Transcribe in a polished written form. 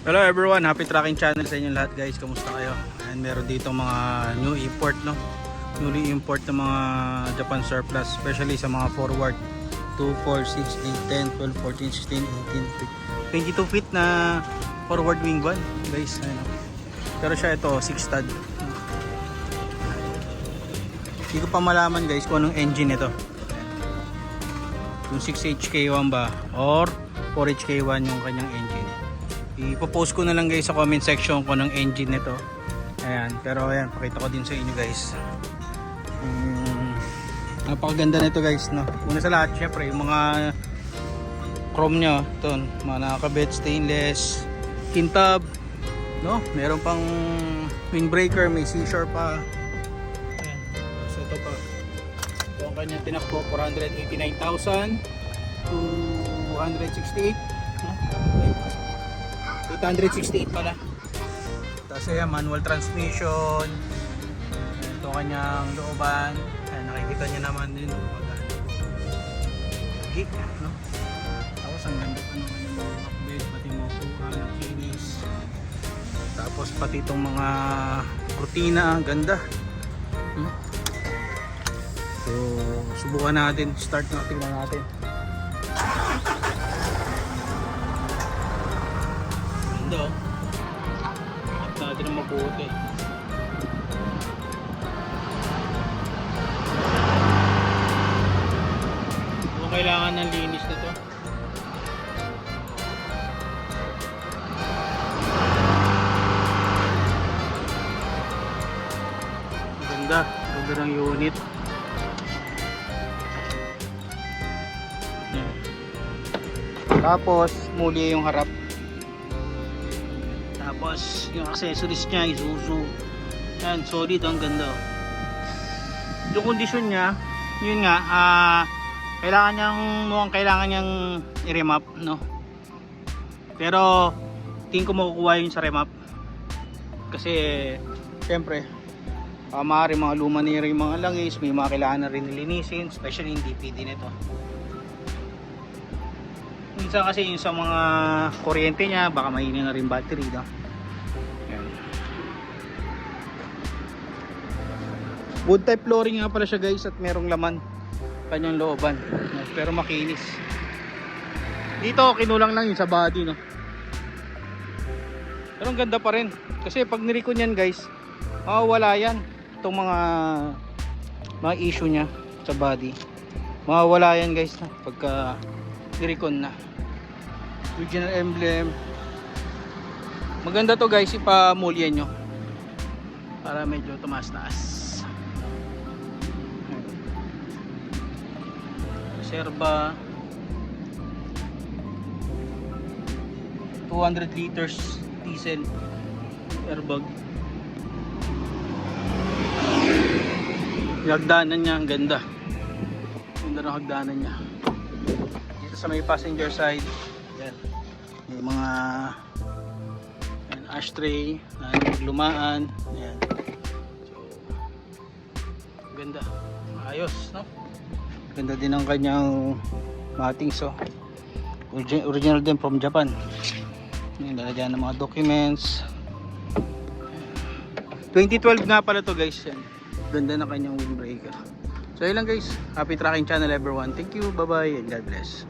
Hello everyone, happy tracking channel sa inyo lahat guys. Kamusta kayo? And meron dito mga new import, no? Newly import ng mga Japan surplus, especially sa mga forward 2, 4, 6, 8, 10, 12, 14, 16, 18, 22 feet na forward wing van guys. Ayun. Pero siya ito 6 stud. Hindi ko pa malaman guys kung anong engine ito. Yung 6HK1 ba or 4HK1 yung kanyang engine. Ipopost ko na lang guys sa comment section kung anong engine nito. Ayan, pero ayan, pakita ko din sa inyo guys. Napakaganda nito guys, no. Una sa lahat, syempre yung mga chrome nya, ito, mga nakakabit stainless, kintab, no. Meron pang windbreaker, may seashore pa. Ayan, so ito pa. Ito ang kanyang tinakbo, 489,000 to 268. 868 pala. Tapos ayan, manual transmission. Ito kanyang looban. Ayan, nakikita nyo naman din. Geek, no? Tapos ang ganda pa naman yung mga update, pati mga upuan, kinis. Tapos pati itong mga kurtina, ang ganda. So, subukan natin. Start natin na natin. Ganda oh. At natin ang mabuti. Kung kailangan ng linis na to. Ganda. Ganda ng unit. Tapos muli yung harap. Tapos yung accessories niya, Isuzu. Yan, solid, ang ganda. Yung condition niya, yun nga, kailangan niyang, mukhang kailangan niyang i-remap, no? Pero tingin ko makukuha yun sa remap. Kasi syempre, maaari mga luma na yung mga langis, may mga kailangan na rin nilinisin, especially yung DPD nito. Minsan kasi yung sa mga kuryente niya, baka mahina na rin battery, no? Ayan. Wood type flooring nga pala siya guys, at merong laman kanyang looban, pero makinis. Dito kinulang lang yung sa body, no? Pero ang ganda pa rin kasi pag nirikon yan guys, mawawala yan itong mga issue nya sa body. Mawawala yan guys, no? Pagka nirikon na. Original emblem. Maganda to guys, ipamulyan nyo para medyo tumaas-taas. Serba 200 liters diesel airbag. Yung hagdanan niya, ang ganda. Ganda ng hagdanan niya. Dito sa may passenger side, yan, may mga yan, ashtray na lumaan. Yan. So, ganda. Ayos, no? Ganda din ang kanyang matings, so original din from Japan. Yan, lalagyan ng mga documents. 2012 nga pala to guys. Yan. Ganda na kanyang windbreaker. So yun lang guys, happy tracking channel everyone. Thank you, bye bye and God bless.